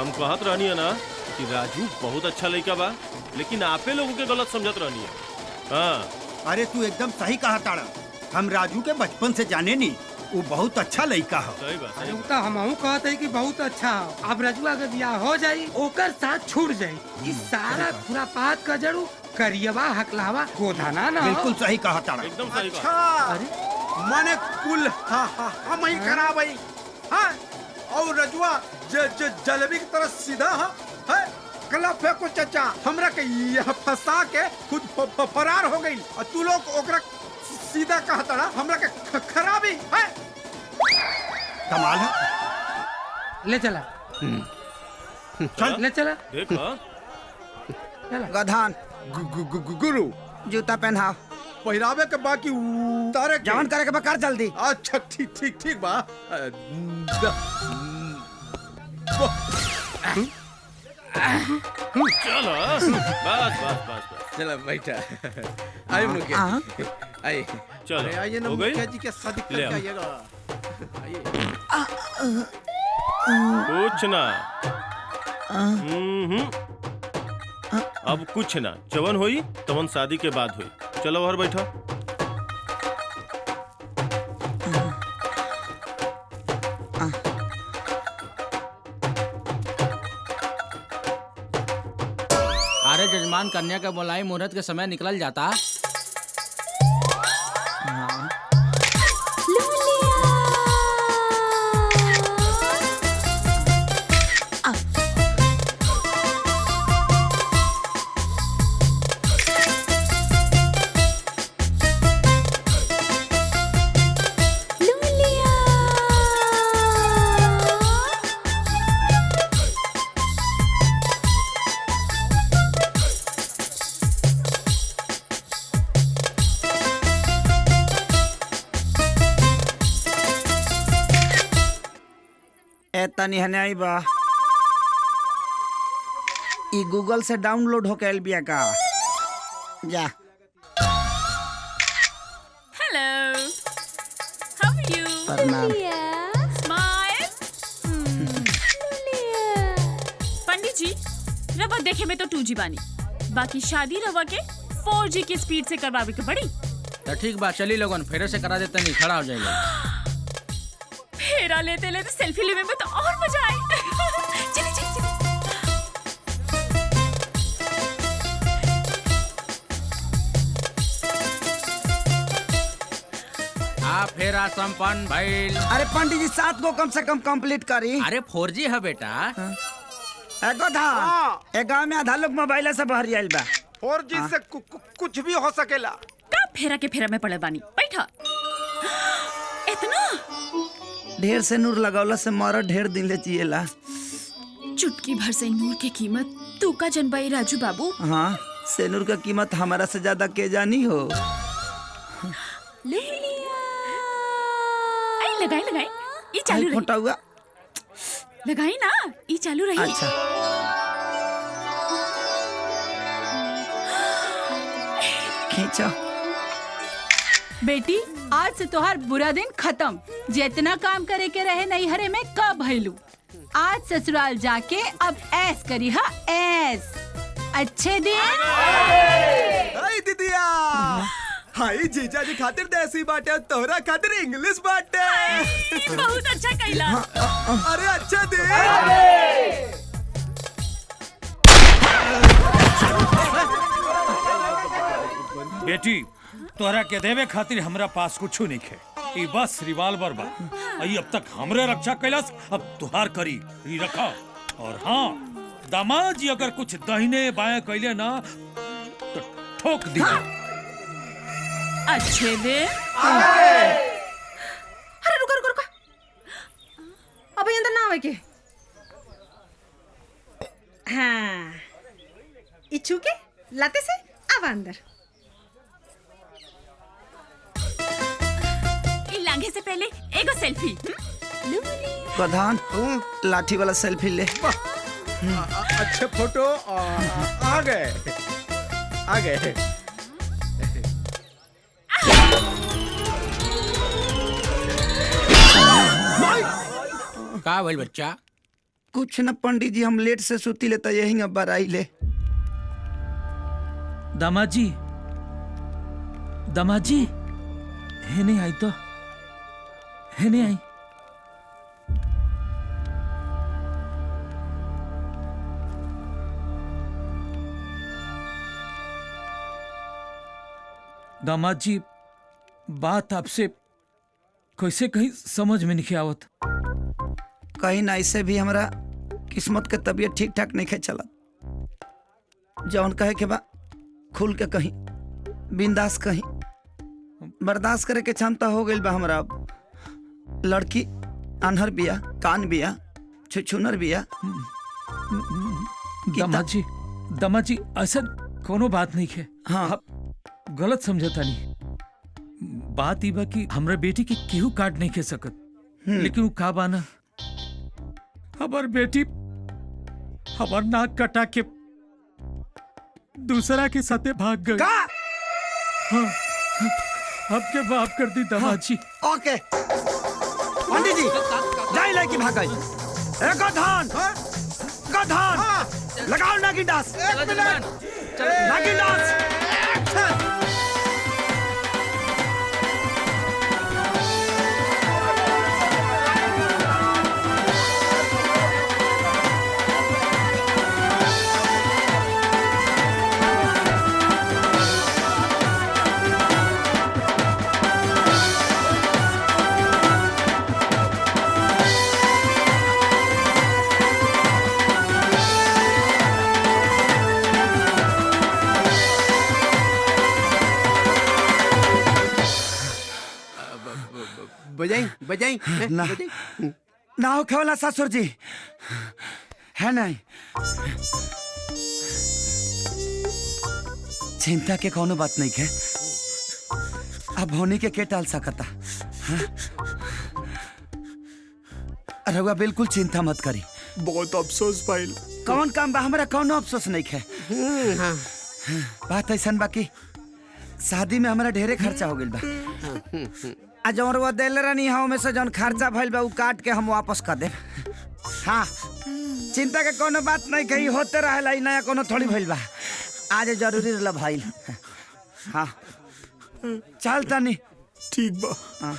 हम कहत रहनी है ना कि राजू बहुत अच्छा लड़का बा, लेकिन आपे लोगों के गलत समझत रहनी है। हाँ अरे तू एकदम सही कहा ताड़ा। हम राजू के बचपन से जाने नी, वो बहुत अच्छा लड़का है। सही बात, अरे सही उ त हमहू कहत है कि बहुत अच्छा हो। अब रजुआ के बियाह हो जाई, ओकर साथ छूट जाई। इस सारा खुरापात का जड़ू करियवा हकलावा गोधाना ना। बिल्कुल सही कहा ताड़ा। एकदम सही अच्छा बात। अरे माने कुल हम ही खराब हाँ और रजुआ जलेबी की तरह सीधा है कला फेंको चचा हमरा के यह फंसा के खुद फरार हो गई और तू लोग ओकरा सीधा कहता ना हमरा के खराबी है। कमाल है। ले चला चल ले चला देखो चला। गधान गुरु जूता पहनाओ, पहरावे के बाकी उतारे के। जवान करे के बा कर जल्दी। अच्छा ठीक ठीक ठीक बा चलो बस बस बस बस चला बैठा आइए मुखिया आइए चलो, अरे आइए ना हो गई? मुखिया जी के शादी ले करके आओ। आइएगा आइए कुछ ना। अब कुछ ना, जवन होई तवन शादी के बाद होई। चलो बाहर बैठो। अरे जजमान, कन्या का बोलाई मुहूर्त के समय निकल जाता। तनी हने आई बा। ई गूगल से डाउनलोड होके आइल बिया का। जा Hello. How are you? प्रणाम। Smile. पंडित जी, रवा देखे में तो 2G बानी, बाकी शादी रवा के 4G की स्पीड से करवावे के पड़ी। तो ठीक बा, चली लोगन फेरे से करा देते, नहीं खड़ा हो जाएगा। फेरा लेते लेते सेल्फी लेने में तो और मजा आए। चलिए चलिए चलिए। फेरा संपन्न भइल। अरे पंडित जी 7 गो कम से कम कंप्लीट करी। अरे 4G है बेटा। एगो था ए गाँव में आधा लोग मोबाइल से बहरी आइल बा। 4G से कुछ भी हो सकेला। का फेरा के फेरा में पड़े बानी, बैठा। इतना ढेर से नूर लगौला से मरद ढेर दिन ले जिएला। चुटकी भर से नूर की कीमत तू का जनबाई राजू बाबू। हाँ, सेनूर का कीमत हमारा से ज्यादा के जानी हो। ले लिया। आई लगाई लगाई, ये चालू रही। खोटा हुआ लगाई ना, ये चालू रही। अच्छा खींचो। बेटी, आज से तोहार बुरा दिन खत्म। जितना काम करे के रहे नैहरे में कब भइलू, आज ससुराल जाके अब ऐस करी हा ऐस। अच्छे दिन। हाय दीदिया, हाय जीजा जी खातिर देसी बाटे, तोहरा खातिर इंग्लिश बाटे। बहुत अच्छा कैला। अरे अच्छा दे। बेटी, तोहरा के देवे खातिर हमरा पास कुछ नहीं खे। ई बस रिवाल्वर बा। ई अब तक हमरे रक्षा कैलाश, अब तुहार करी। ई रखा। और हाँ, दामाद जी अगर कुछ दाहिने बाएं कैले ना तो ठोक दी। अच्छे दिन। अरे रुको रुको रुको, अभी अंदर ना आवे के। हाँ, इच्छू के लाते से अब अंदर। लांघे से पहले एगो सेल्फी। प्रधान, लाठी वाला सेल्फी ले। अच्छे फोटो आ गए आ गए। का भइल बच्चा? कुछ न पंडित जी, हम लेट से सुती ले तो यही अब बराई ले। दामाद जी, दामाद जी, है नहीं आई तो, है नहीं आई। दामाद जी, बात आपसे कैसे कहीं समझ में नहीं आवत। कहीं ना ऐसे भी हमारा किस्मत के तबीयत ठीक ठाक नहीं चला। जौन कहे के बा खुल के कहीं, बिंदास कहीं, बर्दाश्त करे के क्षमता हो गई बा हमरा। अब लड़की अनहर बिया, कान बिया, छुछुनर बिया। दामाद जी ऐसा कोनो बात नहीं है। हाँ, आप गलत समझता नहीं। बात ई बा कि हमरा बेटी के केहू काट नहीं के सकत, लेकिन वो का बाना, हमार बेटी हमार नाक कटा के दूसरा के साथे भाग गई। हाँ, आपके माफ कर दी दामाद जी। ओके पंडित जी, जाई लड़की भाग गई। गधान, गधान, लगाओ नागिन डांस, नागिन डांस। बजाई ना ना हो खेवला ससुर जी, है नहीं। चिंता के कोनो बात नहीं है। अब होने के टाल सकता। रहुआ बिल्कुल चिंता मत करी। बहुत अफसोस भाई। कौन काम बा, हमरा कोनो अफसोस नहीं है। बात ऐसा बाकी शादी में हमारा ढेरे खर्चा हो गइल बा। आ जौन वो दिल रहनी है में से जौन खर्चा भइल बा उ काट के हम वापस कर देब। हाँ, चिंता के कोनो बात नहीं कही, होते रहेला। नया कोनो थोड़ी भइल बा, आज जरूरी रहला भइल। हाँ चल तनी। ठीक बा। हाँ।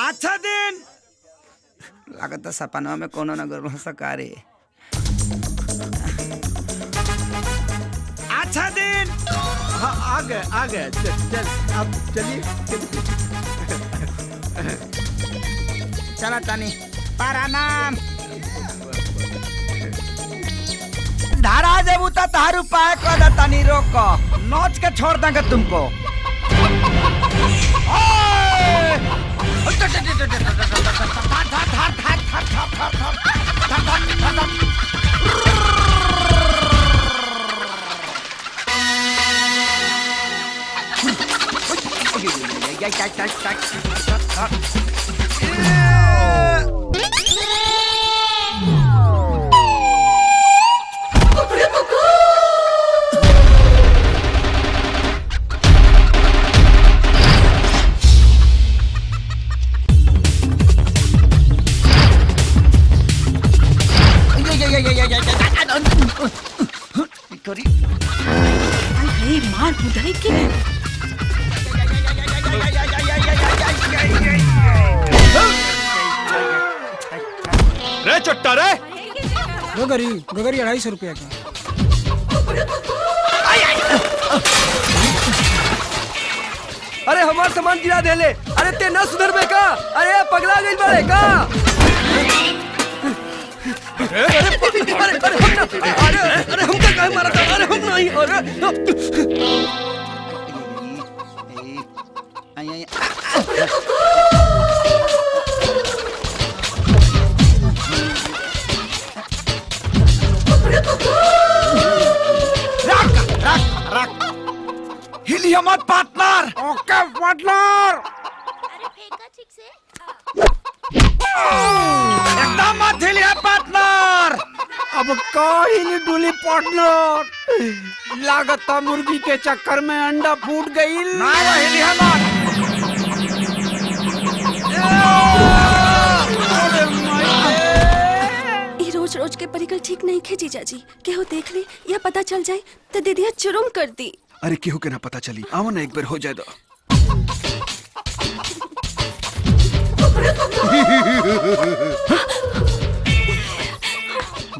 अच्छा दिन लागत सपना में कोनो न गड़बड़ सकारे। अच्छा दिन। हाँ, आ गए चल अब चलिए। चला तनी प्रणाम। धारा जब उता तारू पाए कदा तनी रोको, नोच के छोड़ देंगे तुमको। मार बुधाई के रे चट्टा रे गगरी 250 रुपया की। अरे हमार सामान गिरा देले। अरे ते न सुधरबे का? अरे पगला गइल बाड़े का? अरे हम का काहे मारत? अरे हम नहीं। हिलिया मत पार्टनर। ओके पार्टनर। अरे फेंका ठीक से। एकदम मत हिलिया पार्टनर। अब काहे नहीं डुली पार्टनर? लागता मुर्गी के चक्कर में अंडा फूट गई। ना हिलिया मत। रोज रोज के परिकल ठीक नहीं खे जीजा जी। केहू देख ली या पता चल जाए तो दीदिया जुर्म कर दी। अरे केहू के ना पता चली, आओ ना एक बार हो जाए दो।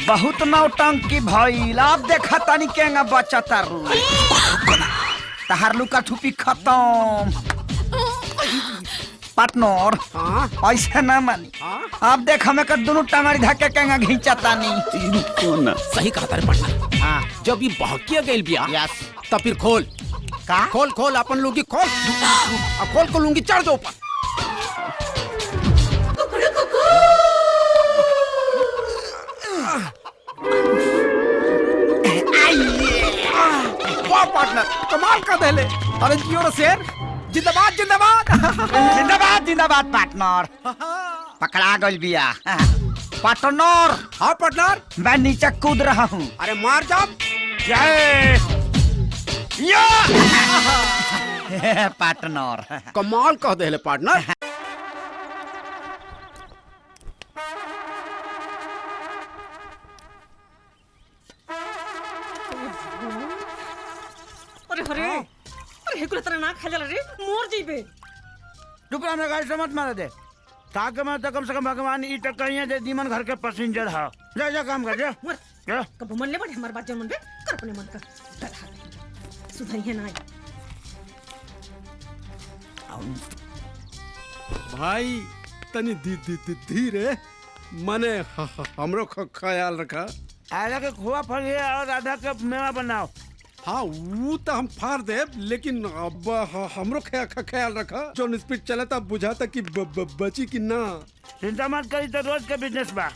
बहुत नौटंकी भइल। अब देखा तानी केंगा बच्चा तारू तहार लुका ठुपी खत्म। पार्टनर ऐसे ना मानी। अब देख हमें कर दोनों टंगड़ी धक्के केंगा घिंचा तानी। सही कहा तारे पार्टनर। हाँ जब ये बहकिया गइल बिया तब फिर खोल का खोल खोल अपन लुंगी खोल। खोल को लुंगी चढ़ दो ऊपर। वाह पार्टनर कमाल का दहले। अरे जियो रे शेर, जिंदाबाद जिंदाबाद। जिंदाबाद जिंदाबाद पार्टनर। पकड़ा गइल बिया पार्टनर। हाँ पार्टनर मैं नीचे कूद रहा हूँ। अरे मार जाओ। पार्टनर कमाल कह दहले पार्टनर। अरे हरे अरे हेकुला तरह ना खा जाला रे मोर जइबे। रुक हमरा गाड़ी से मत मार दे। ताकि मैं तो कम से कम भगवान ई टक कहिए जे दीमन घर के पैसेंजर हा। जा जा काम कर जा। क्या कब मन ले बड़े हमार बात जमन बे कर अपने मन का सुधरिए ना। भाई तनी धीरे मने हमरो ख्याल रखा। आधा के खोआ फल और आधा के मेवा बनाओ। हाँ वो तो हम फाड़ दे, लेकिन अब हमरो ख्याल रखा। जो स्पीड चला था बुझाता कि बची कि ना। चिंता मत करी तो रोज का बिजनेस बा।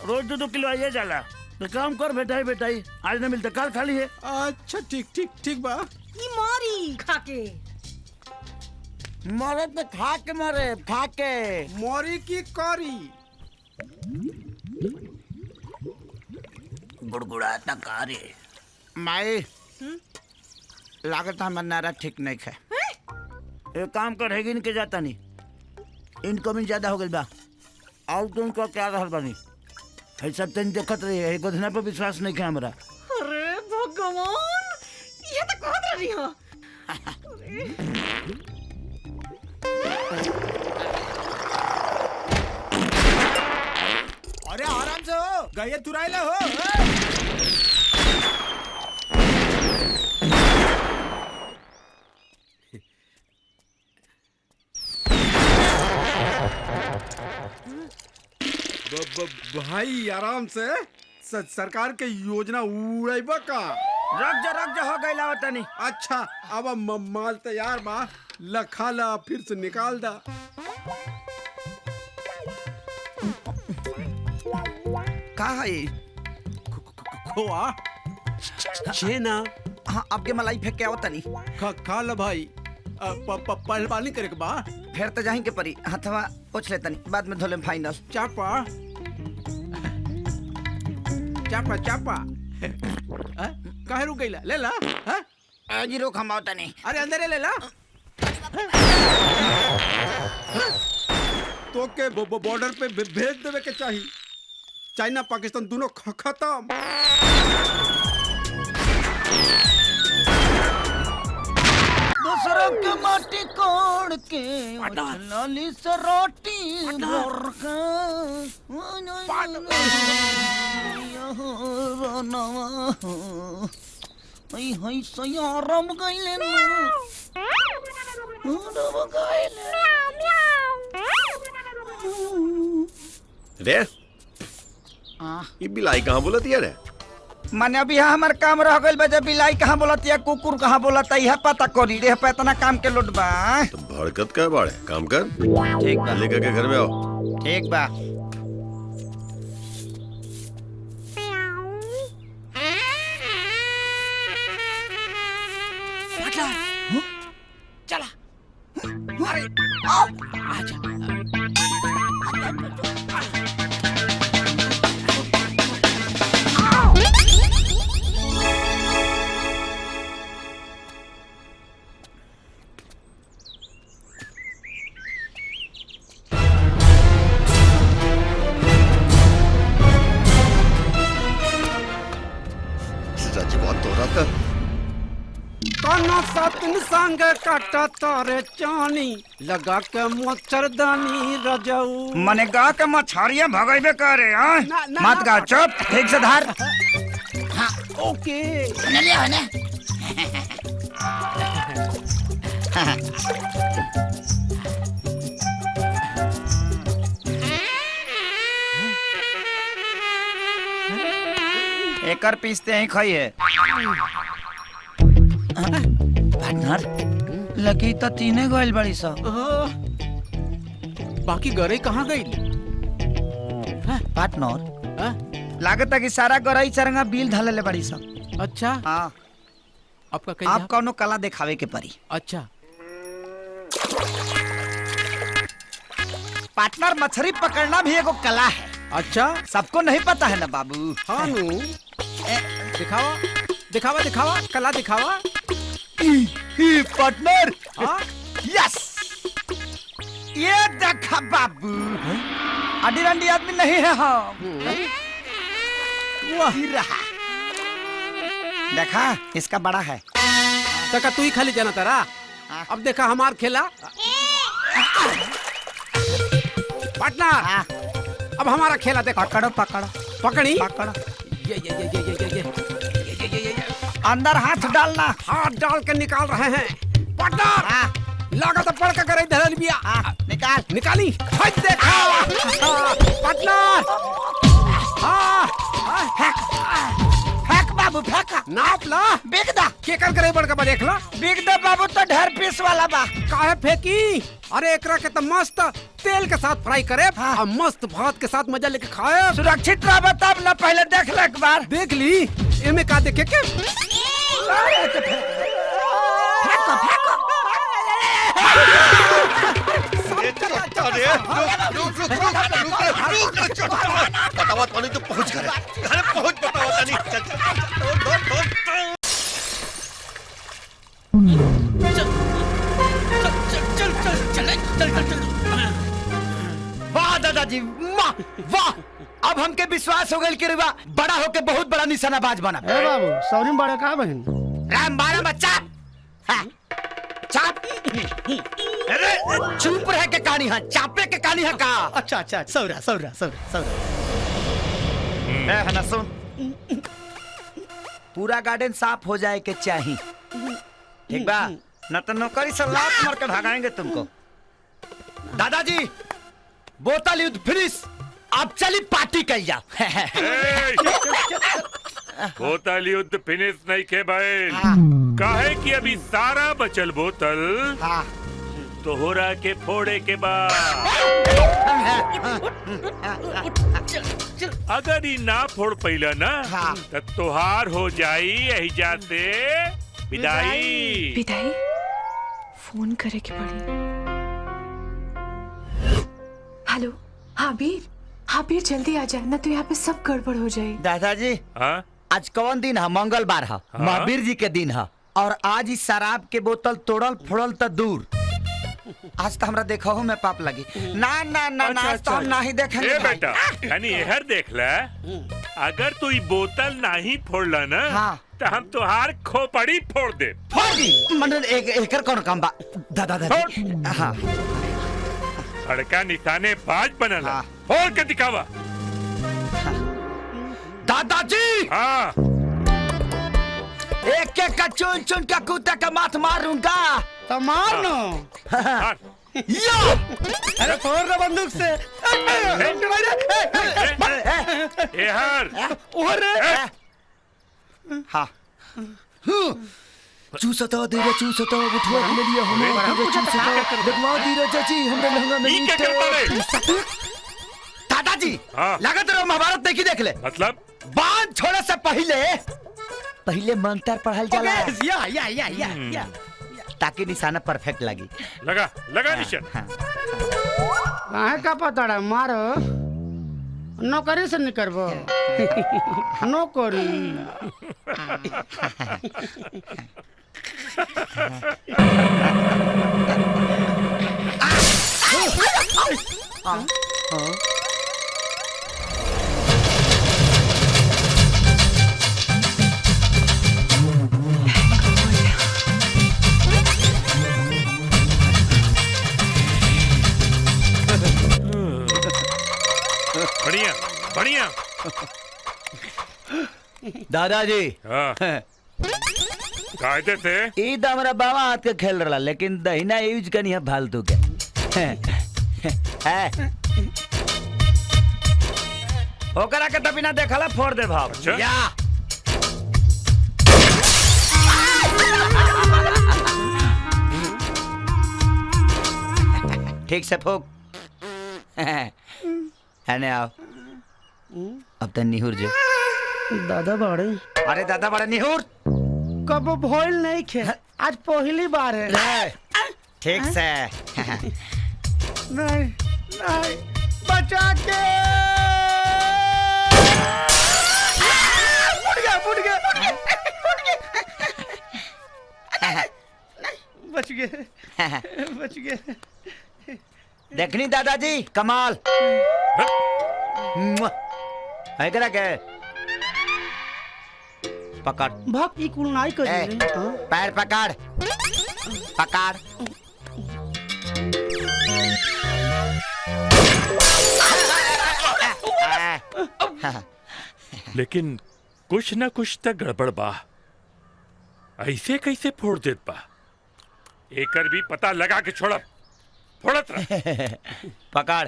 रोज 2-2 किलो आइए जाला। तो काम कर बेटाई आज न मिलते कल खाली है। अच्छा ठीक बा। ई मारी खाके मरे तो खाके मरे खाके मोरी की करी गुड़गुड़ा तक आ रे माई लागत हमारा नारा ठीक नहीं है। एक काम करेगी इनके जाता नहीं इनकमिंग ज्यादा हो गई बा। और तुम को क्या रहल बानी है सब तन देखत रही है। गोधना पर विश्वास नहीं है हमरा। अरे भगवान ये तो कहत रही हो। अरे आराम से हो गए तुराइले हो। भाई आराम से सरकार के योजना उड़ाइबा का। रख जा हो गई लावत नहीं। अच्छा अब माल तैयार बा, लखा ला फिर से निकाल दा। का है खोआ छेना। हाँ आपके मलाई फेंक के आवत नहीं। खा ला भाई। पहलवानी करे के बा। फिर तो जाही के परी हथवा पोछ लेता नहीं बाद में धोले फाइनल। चापा काहे रुक गईला ले ला। आज रोक हम आवता नहीं। अरे अंदर ले ला। तो के बॉर्डर पे भेज देवे के चाहिए। चाइना पाकिस्तान दोनों खत्म। दूसरों के माटी कोड़ के लाली से रोटी रम गईले रे ये बिलाई कहाँ बोलती है रे? माने अभी यहाँ हमार काम रह गइल बा। जब बिलाई कहाँ बोलती है कुकुर कहाँ बोलता है पता करी रे पे इतना काम के लोट बा। तो भड़कत का बाड़े काम कर। ठीक बा लेकर के घर में आओ। ठीक बा। चला अरे आओ आजा। खाना सातन संग काटा तारे चानी लगा के मच्छरदानी रजऊ मने गा के मछरिया भगाइबे करे हां मत गा चुप ठीक से धार हाँ ओके ले हो ने एकर पीसते ही खाइए पार्टनर लगी तो तीने गोल बड़ी सा बाकी गरे कहाँ गई पार्टनर लागत है कि सारा गरई चरंगा बिल ढाले ले बड़ी सा अच्छा हाँ आपका कहीं आप कौनो कला दिखावे के परी अच्छा पार्टनर मछली पकड़ना भी एगो कला है अच्छा सबको नहीं पता है ना बाबू हाँ नु दिखावा दिखावा दिखावा कला दिखावा पार्टनर हाँ यस ये देखा बाबू अडी रंडी आदमी नहीं है हम वही रहा देखा इसका बड़ा है देखा तू ही खाली जाना तारा अब देखा हमार खेला पार्टनर अब हमारा खेला देखो पकड़ो पकड़ो पकड़ी पकड़ो ये अंदर हाथ डालना हाथ डाल के निकाल रहे हैं पार्टनर लागत पड़ के करे धरल बिया निकाल निकाली हट देखा पार्टनर हाँ फेंक बाबू फेंक नाप ला बिग दा के कर करे बड़ के देख ला बिग दा बाबू तो ढेर पीस वाला बा काहे फेंकी अरे एकरा के तो मस्त तेल के साथ फ्राई करे और मस्त भात के साथ मजा लेके खाए सुरक्षित रह तब ना पहले देख ले एक बार देख ली एमे का देखे के फेंको फेंको बतावा तो नहीं तो पहुंच गए घर पहुंच बतावा नहीं वाह दादाजी वाह अब हमके विश्वास हो गया कि रिवा बड़ा होके बहुत बड़ा निशानाबाज बना ए बाबू सौरी बड़ा का बहन राम बारा बच्चा चाप अरे चुप रह के कहानी है चापे के कहानी है का अच्छा अच्छा सौरा सौरा सौरा सौरा है ना सुन पूरा गार्डन साफ हो जाए के चाहिए ठीक बा न तो नौकरी से लात मार के भगाएंगे तुमको दादाजी बोतल युद्ध फिनिश अब चली पार्टी कर जा बोतल युद्ध फिनिश नहीं के भाई काहे कि अभी सारा बचल बोतल तोहरा के फोड़े के बाद अगर ही ना फोड़ पैला ना तो तोहार हो जाई यही जाते विदाई विदाई फोन करे के पड़ी हेलो हाँ वीर जल्दी आ जाए ना तो यहाँ पे सब गड़बड़ हो जाए दादाजी आज कौन दिन है मंगलवार है महावीर जी के दिन है और आज इस शराब के बोतल तोड़ल फोड़ल तो दूर आज तो हमरा देखा हो मैं पाप लगी ना ना ना ना आज तो हम ना ही देखेंगे बेटा यानी यहर देख ले अगर तू बोतल नहीं फोड़ला ना तो हम तुहार खोपड़ी फोड़ दे मतलब एकर कौन काम बा दादा दादा हाँ लड़का निशाने बाज बनला फोड़ के दिखावा दादाजी हाँ एक एक का चुन चुन का कुत्ता का माथ मारूंगा तो मारनो या अरे फोड़ रे बंदूक से हाँ चूसता धीरे चूसता उठवा ले लिया हमें चूसता देखवा धीरे चाची हमरे लहंगा में दादाजी लागत रहो महाभारत देखी देख ले मतलब बांध छोड़े से पहले मंत्र पढ़ल जाला या ताकि निशाना परफेक्ट लगी लगा निशान काहे का पता मारो नौकरी से नहीं करबो नौकरी दादाजी कायदे से ई तो हमारा बाबा हाथ के खेल रहा, लेकिन दहिना यूज करनी है फालतू के। ओकरा के तो बिना देखला फोड़ दे भाव। या ठीक से फूक। आने आओ। अब तो निहुर जो। दादा बड़े। अरे दादा बड़े निहुर। कब भइल नहीं खे, आज पहली बार है। ठीक से। नहीं नहीं बचा के। फुट गया बच गए बच गए। देखनी दादाजी कमाल है करा के पकड़ भाग ई कुल नहीं कर पैर पकड़ पकड़ लेकिन कुछ न कुछ तो गड़बड़ बा। ऐसे कैसे फोड़ देत बा? एकर भी पता लगा के छोड़ब। फोड़त रह। पकड़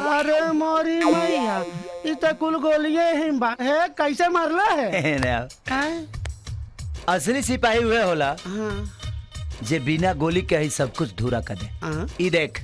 अरे मोरी मैया ई तो कुल गोलियां ही बा है, कैसे मारला है? असली सिपाही हुए होला जे बिना गोली के ही सब कुछ धूरा कर दे। ई देख